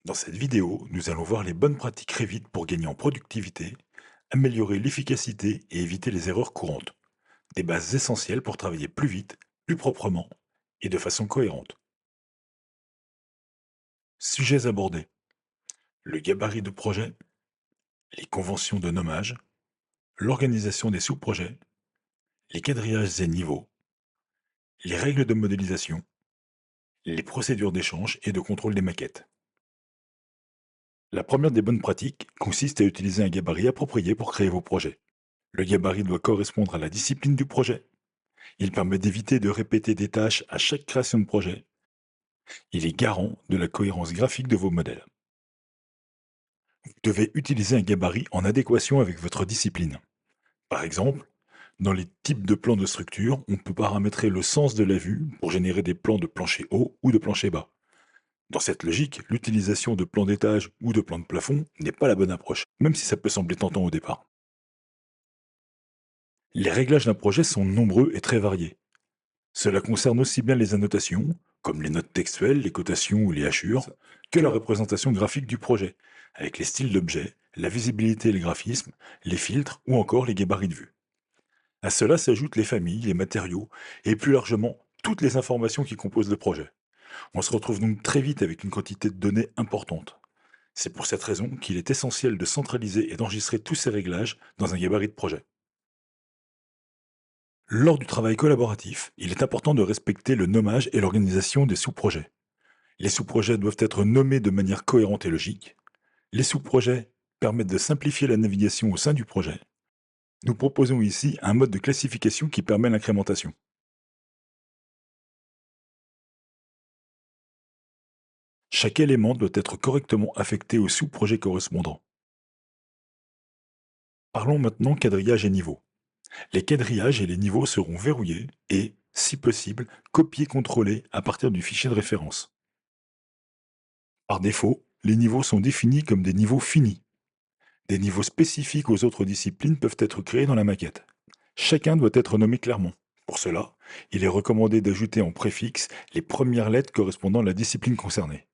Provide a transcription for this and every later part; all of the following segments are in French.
Dans cette vidéo, nous allons voir les bonnes pratiques Revit pour gagner en productivité, améliorer l'efficacité et éviter les erreurs courantes. Des bases essentielles pour travailler plus vite, plus proprement et de façon cohérente. Sujets abordés. Le gabarit de projet, les conventions de nommage, l'organisation des sous-projets, les quadrillages et niveaux, les règles de modélisation, les procédures d'échange et de contrôle des maquettes. La première des bonnes pratiques consiste à utiliser un gabarit approprié pour créer vos projets. Le gabarit doit correspondre à la discipline du projet. Il permet d'éviter de répéter des tâches à chaque création de projet. Il est garant de la cohérence graphique de vos modèles. Vous devez utiliser un gabarit en adéquation avec votre discipline. Par exemple, dans les types de plans de structure, on peut paramétrer le sens de la vue pour générer des plans de plancher haut ou de plancher bas. Dans cette logique, l'utilisation de plans d'étage ou de plans de plafond n'est pas la bonne approche, même si ça peut sembler tentant au départ. Les réglages d'un projet sont nombreux et très variés. Cela concerne aussi bien les annotations, comme les notes textuelles, les cotations ou les hachures, que la représentation graphique du projet, avec les styles d'objets, la visibilité et le graphisme, les filtres ou encore les gabarits de vue. À cela s'ajoutent les familles, les matériaux et plus largement toutes les informations qui composent le projet. On se retrouve donc très vite avec une quantité de données importante. C'est pour cette raison qu'il est essentiel de centraliser et d'enregistrer tous ces réglages dans un gabarit de projet. Lors du travail collaboratif, il est important de respecter le nommage et l'organisation des sous-projets. Les sous-projets doivent être nommés de manière cohérente et logique. Les sous-projets permettent de simplifier la navigation au sein du projet. Nous proposons ici un mode de classification qui permet l'incrémentation. Chaque élément doit être correctement affecté au sous-projet correspondant. Parlons maintenant quadrillage et niveau. Les quadrillages et les niveaux seront verrouillés et, si possible, copiés-contrôlés à partir du fichier de référence. Par défaut, les niveaux sont définis comme des niveaux finis. Des niveaux spécifiques aux autres disciplines peuvent être créés dans la maquette. Chacun doit être nommé clairement. Pour cela, il est recommandé d'ajouter en préfixe les premières lettres correspondant à la discipline concernée.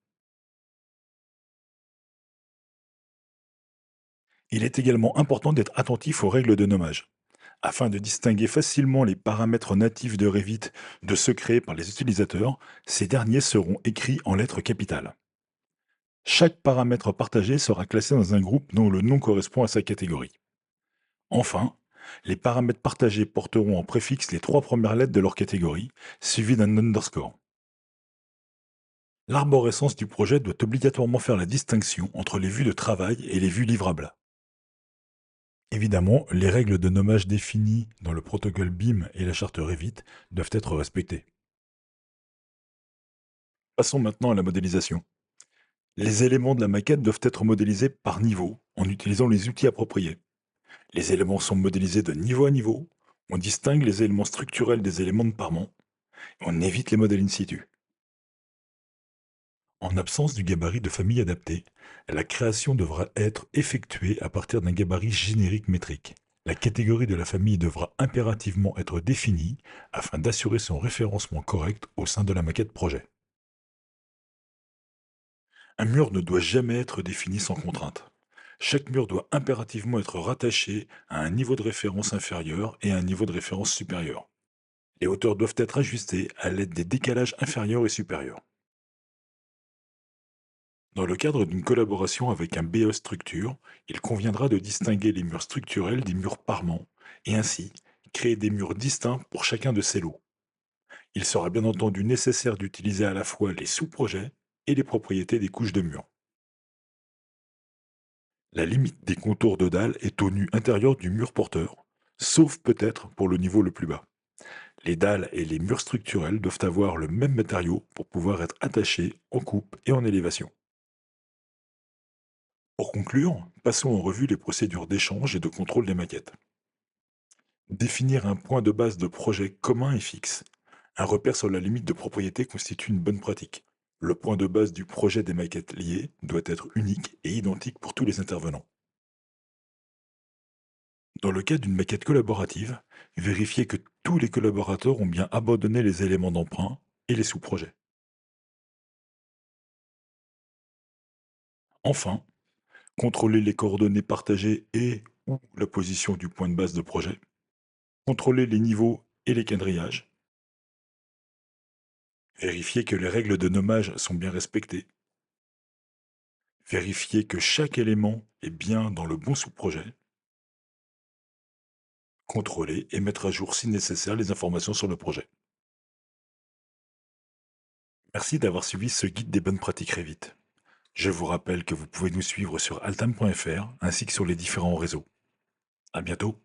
Il est également important d'être attentif aux règles de nommage. Afin de distinguer facilement les paramètres natifs de Revit de ceux créés par les utilisateurs, ces derniers seront écrits en lettres capitales. Chaque paramètre partagé sera classé dans un groupe dont le nom correspond à sa catégorie. Enfin, les paramètres partagés porteront en préfixe les trois premières lettres de leur catégorie, suivies d'un underscore. L'arborescence du projet doit obligatoirement faire la distinction entre les vues de travail et les vues livrables. Évidemment, les règles de nommage définies dans le protocole BIM et la charte Revit doivent être respectées. Passons maintenant à la modélisation. Les éléments de la maquette doivent être modélisés par niveau en utilisant les outils appropriés. Les éléments sont modélisés de niveau à niveau, on distingue les éléments structurels des éléments de parement, et on évite les modèles in situ. En absence du gabarit de famille adapté, la création devra être effectuée à partir d'un gabarit générique métrique. La catégorie de la famille devra impérativement être définie afin d'assurer son référencement correct au sein de la maquette projet. Un mur ne doit jamais être défini sans contrainte. Chaque mur doit impérativement être rattaché à un niveau de référence inférieur et à un niveau de référence supérieur. Les hauteurs doivent être ajustées à l'aide des décalages inférieurs et supérieurs. Dans le cadre d'une collaboration avec un BE structure, il conviendra de distinguer les murs structurels des murs parements et ainsi créer des murs distincts pour chacun de ces lots. Il sera bien entendu nécessaire d'utiliser à la fois les sous-projets et les propriétés des couches de murs. La limite des contours de dalle est au nu intérieur du mur porteur, sauf peut-être pour le niveau le plus bas. Les dalles et les murs structurels doivent avoir le même matériau pour pouvoir être attachés en coupe et en élévation. Pour conclure, passons en revue les procédures d'échange et de contrôle des maquettes. Définir un point de base de projet commun et fixe. Un repère sur la limite de propriété constitue une bonne pratique. Le point de base du projet des maquettes liées doit être unique et identique pour tous les intervenants. Dans le cas d'une maquette collaborative, vérifiez que tous les collaborateurs ont bien abandonné les éléments d'emprunt et les sous-projets. Enfin, contrôler les coordonnées partagées et ou la position du point de base de projet. Contrôler les niveaux et les quadrillages. Vérifier que les règles de nommage sont bien respectées. Vérifier que chaque élément est bien dans le bon sous-projet. Contrôler et mettre à jour si nécessaire les informations sur le projet. Merci d'avoir suivi ce guide des bonnes pratiques Revit. Je vous rappelle que vous pouvez nous suivre sur altam.fr ainsi que sur les différents réseaux. À bientôt.